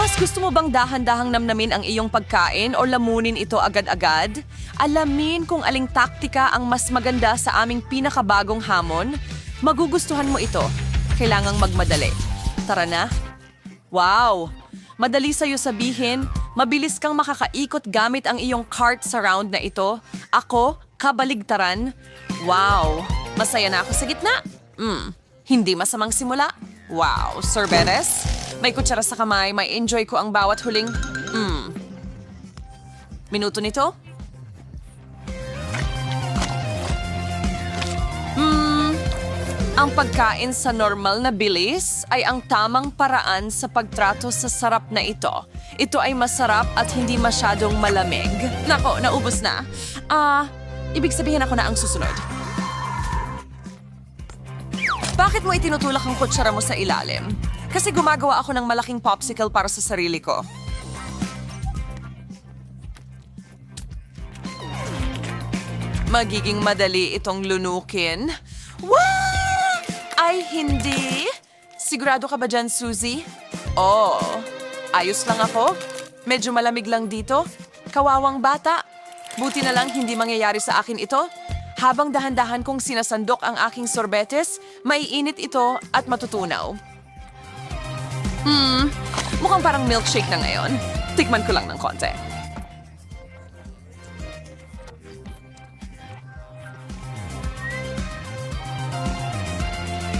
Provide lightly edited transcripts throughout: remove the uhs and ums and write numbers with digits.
Mas gusto mo bang dahan-dahang namnamin ang iyong pagkain o lamunin ito agad-agad? Alamin kung aling taktika ang mas maganda sa aming pinakabagong hamon. Magugustuhan mo ito. Kailangang magmadali. Tara na. Wow! Madali sa'yo sabihin, mabilis kang makakaikot gamit ang iyong cart sa round na ito. Ako, kabaligtaran. Wow! Masaya na ako sa gitna. Hindi masamang simula. Wow, sorbetes. May kutsara sa kamay, may enjoy ko ang bawat huling... Minuto nito? Ang pagkain sa normal na bilis ay ang tamang paraan sa pagtrato sa sarap na ito. Ito ay masarap at hindi masyadong malamig. Nako, naubos na. Ibig sabihin ako na ang susunod. Bakit mo itinutulak ang kutsara mo sa ilalim? Kasi gumagawa ako ng malaking popsicle para sa sarili ko. Magiging madali itong lunukin. Wow! Ay, hindi. Sigurado ka ba dyan, Suzy? Oh, ayos lang ako. Medyo malamig lang dito. Kawawang bata. Buti na lang hindi mangyayari sa akin ito. Habang dahan-dahan kong sinasandok ang aking sorbetes, maiinit ito at matutunaw. Mukhang parang milkshake na ngayon. Tikman ko lang ng konti.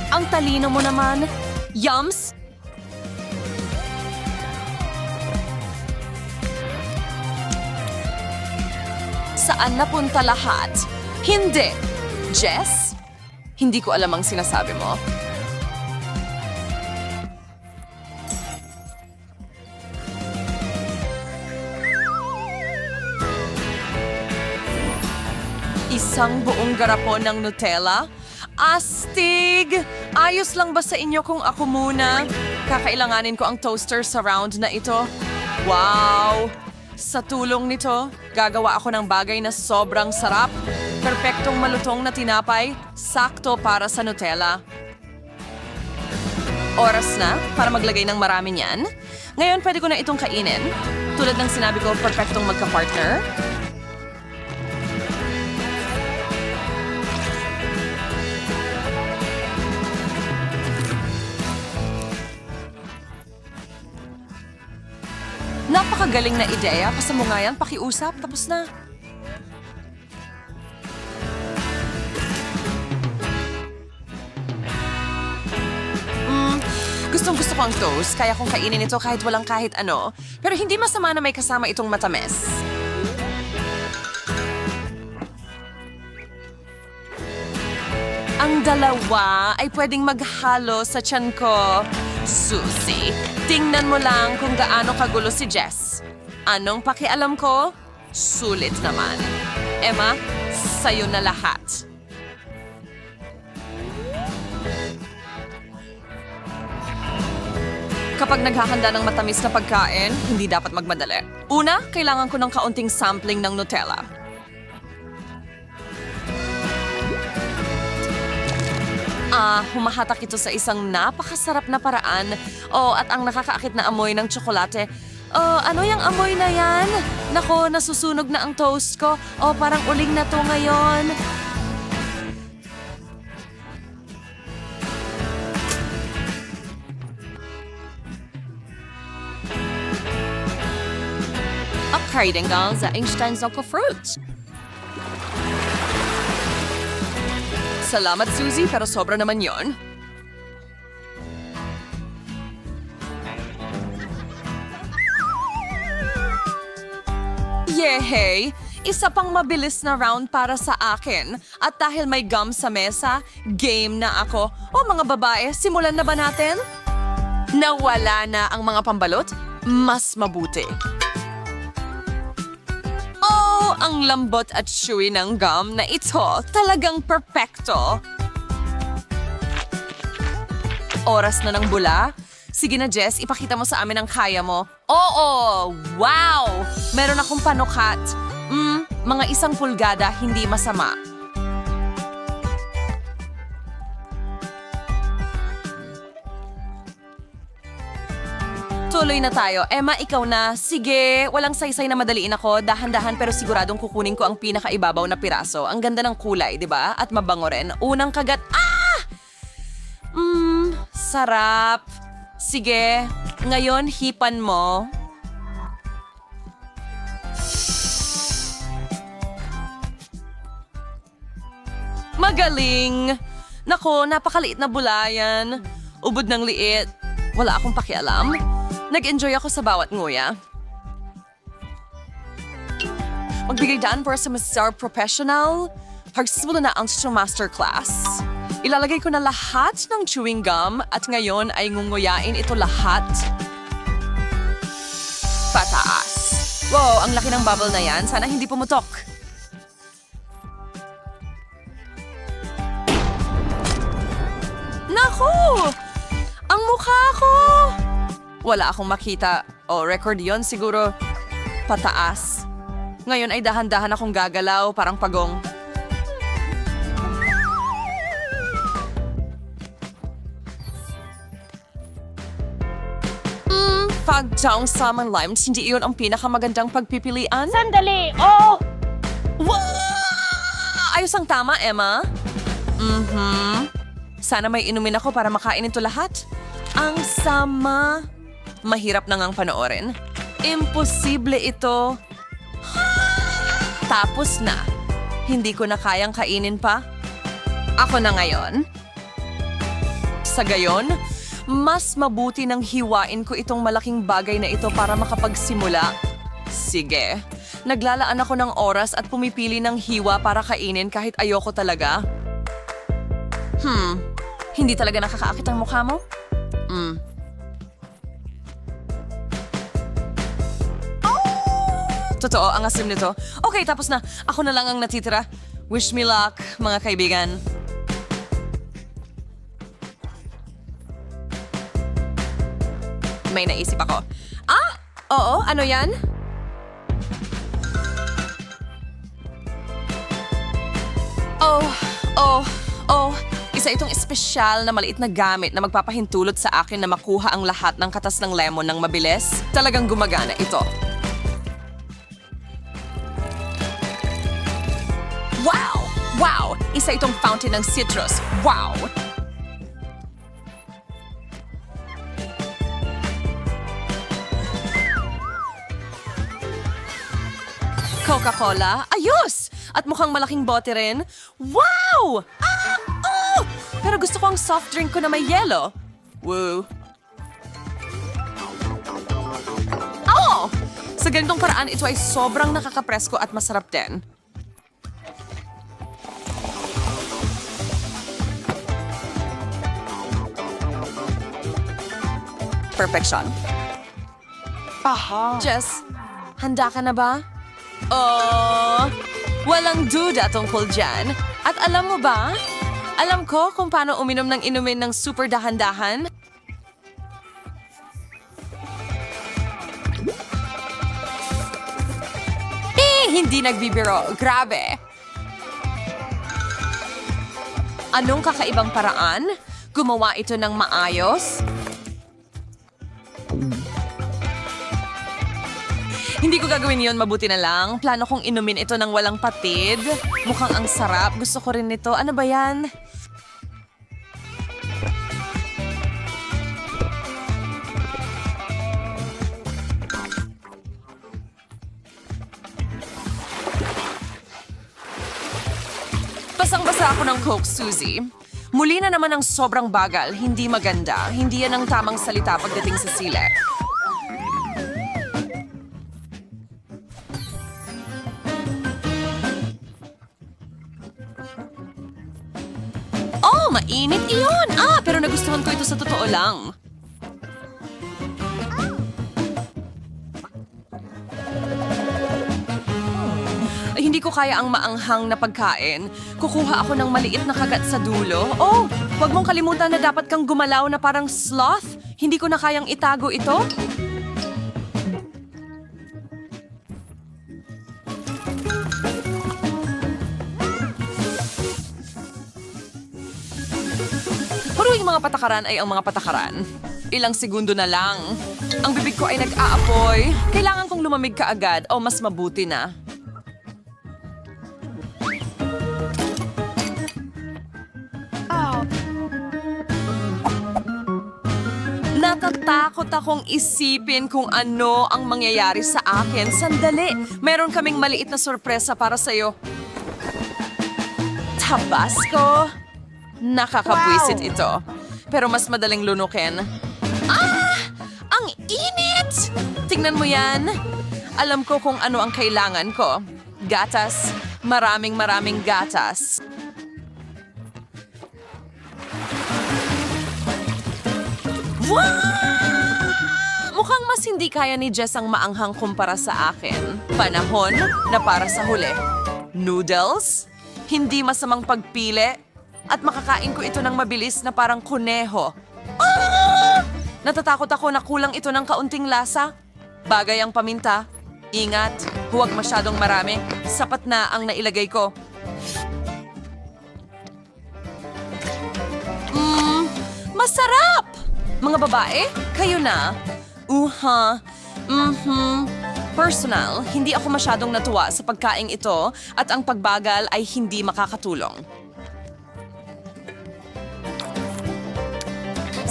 Ang talino mo naman. Yums! Saan napunta lahat? Hindi! Jess? Hindi ko alam ang sinasabi mo. Isang buong garapon ng Nutella? Astig! Ayos lang ba sa inyo kung ako muna? Kakailanganin ko ang toaster sa round na ito. Wow! Sa tulong nito, gagawa ako ng bagay na sobrang sarap. Perpektong malutong na tinapay, sakto para sa Nutella. Oras na para maglagay ng marami niyan. Ngayon, pwede ko na itong kainin. Tulad ng sinabi ko, perpektong magka-partner. Napakagaling na ideya. Basta mo nga yan, pakiusap, tapos na. Gustong-gusto ko ang toast. Kaya kong kainin ito kahit walang kahit ano. Pero hindi masama na may kasama itong matamis. Ang dalawa ay pwedeng maghalo sa tiyan ko. Susie, tingnan mo lang kung gaano kagulo si Jess. Anong pakialam ko? Sulit naman. Emma, sa'yo na lahat. Kapag naghahanda ng matamis na pagkain, hindi dapat magmadali. Una, kailangan ko ng kaunting sampling ng Nutella. Humahatak ito sa isang napakasarap na paraan. At ang nakakaakit na amoy ng tsokolate. Ano yung amoy na yan? Nako, nasusunog na ang toast ko. Parang uling na to ngayon. Upgrading za Einstein Zoko Fruit. Salamat, Suzy, pero sobra naman yon. Yehey! Isa pang mabilis na round para sa akin. At dahil may gum sa mesa, game na ako. Mga babae, simulan na ba natin? Nawala na ang mga pambalot? Mas mabuti. Ang lambot at chewy ng gum na ito, talagang perpekto. Oras na ng bula. Sige na, Jess, ipakita mo sa amin ang kaya mo. Oo! Wow! Meron akong panukat. Mga 1 pulgada, hindi masama. Tuloy na tayo. Emma, ikaw na. Sige, walang saysay na madaliin ako. Dahan-dahan pero siguradong kukunin ko ang pinakaibabaw na piraso. Ang ganda ng kulay, di ba? At mabango rin. Unang kagat. Sarap. Sige, ngayon hipan mo. Magaling! Nako, napakaliit na bulayan. Ubod ng liit. Wala akong pakialam. Nag-enjoy ako sa bawat nguya. Magbigay daan para sa Master Professional. Hagsimula na ang masterclass. Ilalagay ko na lahat ng chewing gum at ngayon ay ngunguyain ito lahat. Pataas. Wow, ang laki ng bubble na yan. Sana hindi pumutok. Naku! Ang mukha ko! Wala akong makita. Record yon siguro. Pataas. Ngayon ay dahan-dahan akong gagalaw, parang pagong. Pagdaong salmon lime, hindi iyon ang pinakamagandang pagpipilian? Sandali! Oh! Wow! Ayos ang tama, Emma. Sana may inumin ako para makain ito lahat. Ang sama. Mahirap na ngang panoorin. Imposible ito. Tapos na. Hindi ko na kayang kainin pa. Ako na ngayon. Sa gayon, mas mabuti nang hiwain ko itong malaking bagay na ito para makapagsimula. Sige. Naglalaan ako ng oras at pumipili ng hiwa para kainin kahit ayoko talaga. Hindi talaga nakakaakit ang mukha mo? Totoo, ang asim nito. Okay, tapos na. Ako na lang ang natitira. Wish me luck, mga kaibigan. May naisip ako. Oo, ano yan? Isa itong espesyal na maliit na gamit na magpapahintulot sa akin na makuha ang lahat ng katas ng lemon ng mabilis. Talagang gumagana ito. Wow! Wow! Isa itong fountain ng citrus. Wow! Coca-Cola? Ayos! At mukhang malaking bote rin. Wow! Pero gusto ko ang soft drink ko na may yelo. Woo! Sa ganitong paraan, ito ay sobrang nakakapresko at masarap din. Perfection. Jess, handa ka na ba? Walang duda tungkol dyan. At alam mo ba? Alam ko kung paano uminom ng inumin ng super dahan-dahan. Hindi nagbibiro. Grabe. Anong kakaibang paraan? Gumawa ito ng maayos? Hindi ko gagawin yon, mabuti na lang. Plano kong inumin ito ng walang patid. Mukhang ang sarap. Gusto ko rin nito. Ano ba yan? Basang-basa ako ng Coke, Suzy. Muli na naman ang sobrang bagal. Hindi maganda. Hindi yan ang tamang salita pagdating sa sile. Mainit iyon! Pero nagustuhan ko ito sa totoo lang. Hindi ko kaya ang maanghang na pagkain. Kukuha ako ng maliit na kagat sa dulo. Huwag mong kalimutan na dapat kang gumalaw na parang sloth. Hindi ko na kayang itago ito. Yung mga patakaran ay ang mga patakaran. Ilang segundo na lang. Ang bibig ko ay nag-aapoy. Kailangan kong lumamig kaagad o mas mabuti na. Natatakot akong isipin kung ano ang mangyayari sa akin. Sandali, meron kaming maliit na sorpresa para sa'yo. Tabasco? Nakakabwisit ito. Pero mas madaling lunukin. Ah! Ang init! Tingnan mo yan. Alam ko kung ano ang kailangan ko. Gatas. Maraming gatas. Wow! Mukhang mas hindi kaya ni Jess ang maanghang kumpara sa akin. Panahon na para sa huli. Noodles? Hindi masamang pagpili. At makakain ko ito ng mabilis na parang kuneho. Ah! Natatakot ako na kulang ito ng kaunting lasa. Bagay ang paminta. Ingat, huwag masyadong marami. Sapat na ang nailagay ko. Masarap! Mga babae, kayo na. Personal, hindi ako masyadong natuwa sa pagkaing ito at ang pagbagal ay hindi makakatulong.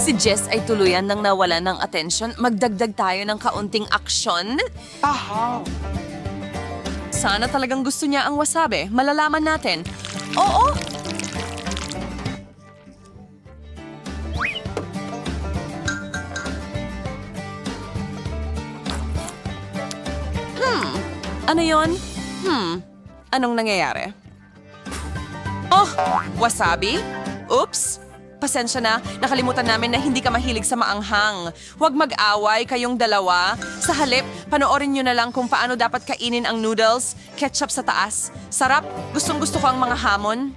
Si Jess ay tuluyan nang nawalan ng atensyon. Magdagdag tayo ng kaunting aksyon. Sana talagang gusto niya ang wasabi. Malalaman natin. Oo! Ano yon? Anong nangyayari? Oh! Wasabi? Oops! Pasensya na, nakalimutan namin na hindi ka mahilig sa maanghang. Huwag mag-away kayong dalawa. Sa halip, panoorin nyo na lang kung paano dapat kainin ang noodles. Ketchup sa taas. Sarap, gustong-gusto ko ang mga hamon.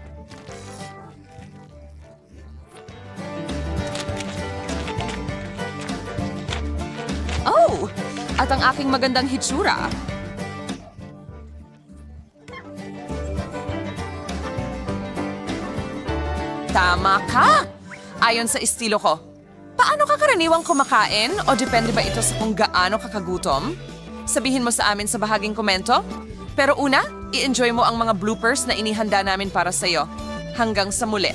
Oh! At ang aking magandang hitsura. Tama ka! Ayon sa estilo ko. Paano ka karaniwang kumakain o depende ba ito sa kung gaano kakagutom? Sabihin mo sa amin sa bahaging komento. Pero una, i-enjoy mo ang mga bloopers na inihanda namin para sa'yo. Hanggang sa muli.